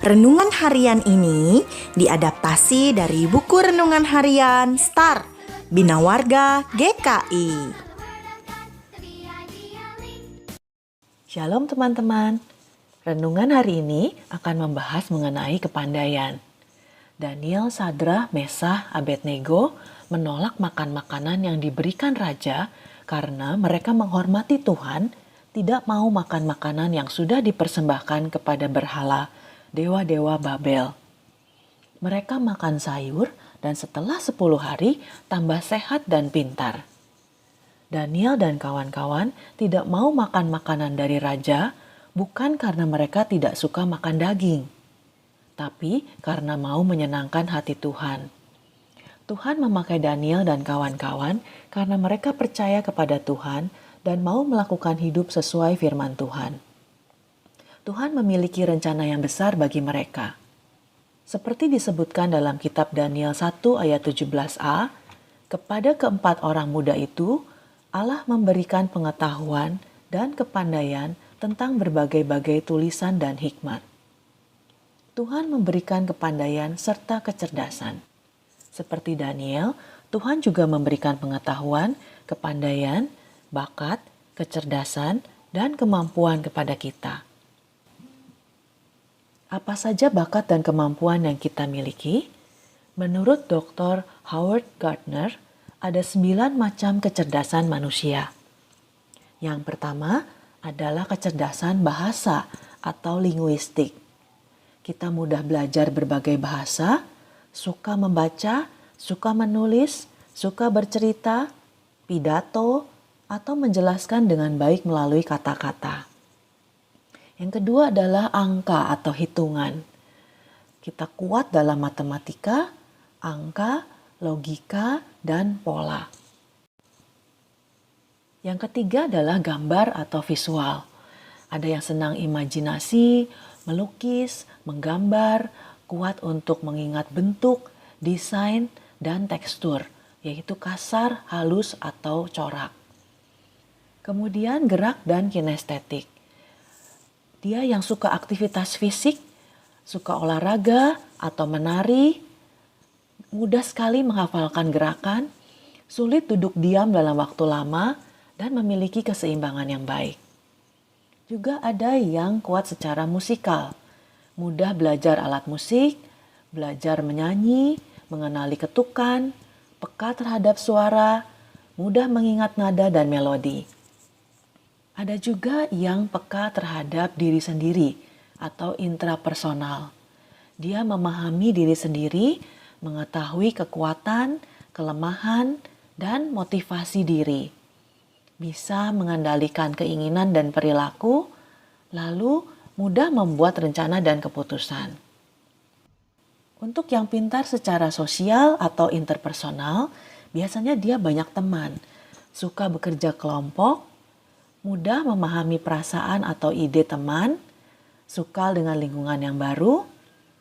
Renungan harian ini diadaptasi dari buku renungan harian Star Bina Warga GKI. Shalom teman-teman. Renungan hari ini akan membahas mengenai kepandaian. Daniel, Sadrah, Mesah, Abednego menolak makan makanan yang diberikan raja karena mereka menghormati Tuhan, tidak mau makan makanan yang sudah dipersembahkan kepada berhala, dewa-dewa Babel. Mereka makan sayur dan setelah 10 hari tambah sehat dan pintar. Daniel dan kawan-kawan tidak mau makan makanan dari raja, bukan karena mereka tidak suka makan daging, tapi karena mau menyenangkan hati Tuhan. Tuhan memakai Daniel dan kawan-kawan karena mereka percaya kepada Tuhan dan mau melakukan hidup sesuai firman Tuhan. Tuhan memiliki rencana yang besar bagi mereka. Seperti disebutkan dalam kitab Daniel 1 ayat 17a, kepada keempat orang muda itu, Allah memberikan pengetahuan dan kepandaian tentang berbagai-bagai tulisan dan hikmat. Tuhan memberikan kepandaian serta kecerdasan. Seperti Daniel, Tuhan juga memberikan pengetahuan, kepandaian, bakat, kecerdasan, dan kemampuan kepada kita. Apa saja bakat dan kemampuan yang kita miliki? Menurut Dr. Howard Gardner, ada 9 macam kecerdasan manusia. Yang pertama adalah kecerdasan bahasa atau linguistik. Kita mudah belajar berbagai bahasa, suka membaca, suka menulis, suka bercerita, pidato, atau menjelaskan dengan baik melalui kata-kata. Yang kedua adalah angka atau hitungan. Kita kuat dalam matematika, angka, logika, dan pola. Yang ketiga adalah gambar atau visual. Ada yang senang imajinasi, melukis, menggambar, kuat untuk mengingat bentuk, desain, dan tekstur, yaitu kasar, halus, atau corak. Kemudian gerak dan kinestetik. Dia yang suka aktivitas fisik, suka olahraga atau menari, mudah sekali menghafalkan gerakan, sulit duduk diam dalam waktu lama, dan memiliki keseimbangan yang baik. Juga ada yang kuat secara musikal, mudah belajar alat musik, belajar menyanyi, mengenali ketukan, peka terhadap suara, mudah mengingat nada dan melodi. Ada juga yang peka terhadap diri sendiri atau intrapersonal. Dia memahami diri sendiri, mengetahui kekuatan, kelemahan, dan motivasi diri. Bisa mengendalikan keinginan dan perilaku, lalu mudah membuat rencana dan keputusan. Untuk yang pintar secara sosial atau interpersonal, biasanya dia banyak teman, suka bekerja kelompok, mudah memahami perasaan atau ide teman, suka dengan lingkungan yang baru,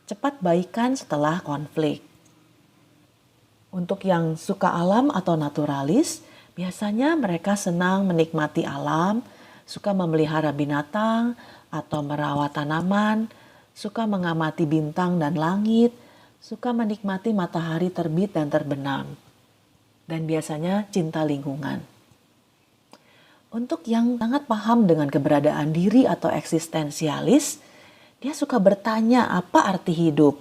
cepat baikan setelah konflik. Untuk yang suka alam atau naturalis, biasanya mereka senang menikmati alam, suka memelihara binatang atau merawat tanaman, suka mengamati bintang dan langit, suka menikmati matahari terbit dan terbenam, dan biasanya cinta lingkungan. Untuk yang sangat paham dengan keberadaan diri atau eksistensialis, dia suka bertanya apa arti hidup,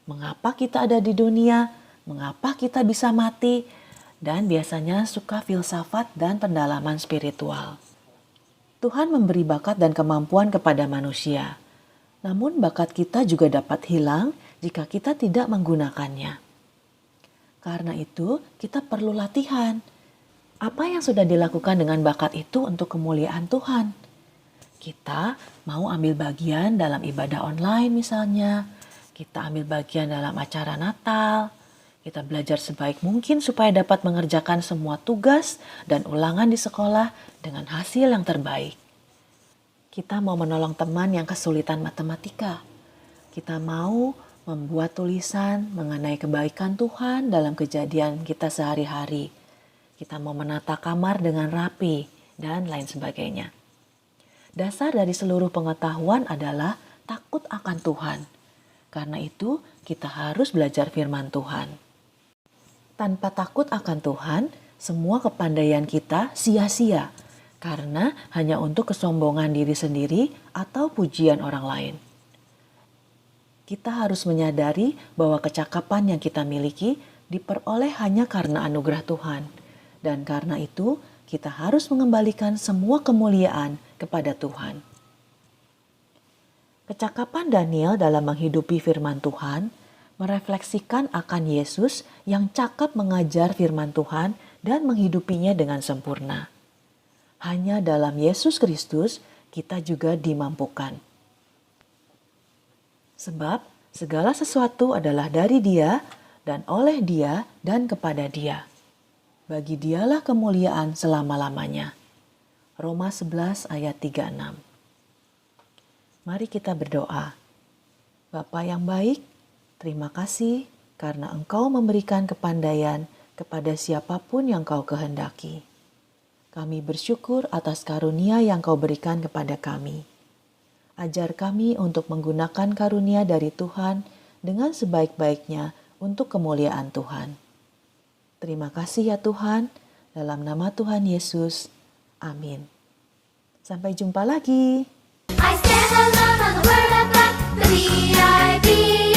mengapa kita ada di dunia, mengapa kita bisa mati, dan biasanya suka filsafat dan pendalaman spiritual. Tuhan memberi bakat dan kemampuan kepada manusia, namun bakat kita juga dapat hilang jika kita tidak menggunakannya. Karena itu, kita perlu latihan. Apa yang sudah dilakukan dengan bakat itu untuk kemuliaan Tuhan? Kita mau ambil bagian dalam ibadah online misalnya, kita ambil bagian dalam acara Natal, kita belajar sebaik mungkin supaya dapat mengerjakan semua tugas dan ulangan di sekolah dengan hasil yang terbaik. Kita mau menolong teman yang kesulitan matematika. Kita mau membuat tulisan mengenai kebaikan Tuhan dalam kejadian kita sehari-hari. Kita mau menata kamar dengan rapi, dan lain sebagainya. Dasar dari seluruh pengetahuan adalah takut akan Tuhan. Karena itu, kita harus belajar firman Tuhan. Tanpa takut akan Tuhan, semua kepandaian kita sia-sia karena hanya untuk kesombongan diri sendiri atau pujian orang lain. Kita harus menyadari bahwa kecakapan yang kita miliki diperoleh hanya karena anugerah Tuhan. Dan karena itu, kita harus mengembalikan semua kemuliaan kepada Tuhan. Kecakapan Daniel dalam menghidupi firman Tuhan merefleksikan akan Yesus yang cakap mengajar firman Tuhan dan menghidupinya dengan sempurna. Hanya dalam Yesus Kristus kita juga dimampukan. Sebab segala sesuatu adalah dari Dia dan oleh Dia dan kepada Dia. Bagi Dialah kemuliaan selama-lamanya. Roma 11 ayat 36. Mari kita berdoa. Bapa yang baik, terima kasih karena Engkau memberikan kepandaian kepada siapapun yang Kau kehendaki. Kami bersyukur atas karunia yang Kau berikan kepada kami. Ajar kami untuk menggunakan karunia dari Tuhan dengan sebaik-baiknya untuk kemuliaan Tuhan. Terima kasih ya Tuhan, dalam nama Tuhan Yesus. Amin. Sampai jumpa lagi. I stand alone on the word of God, the V-I-B.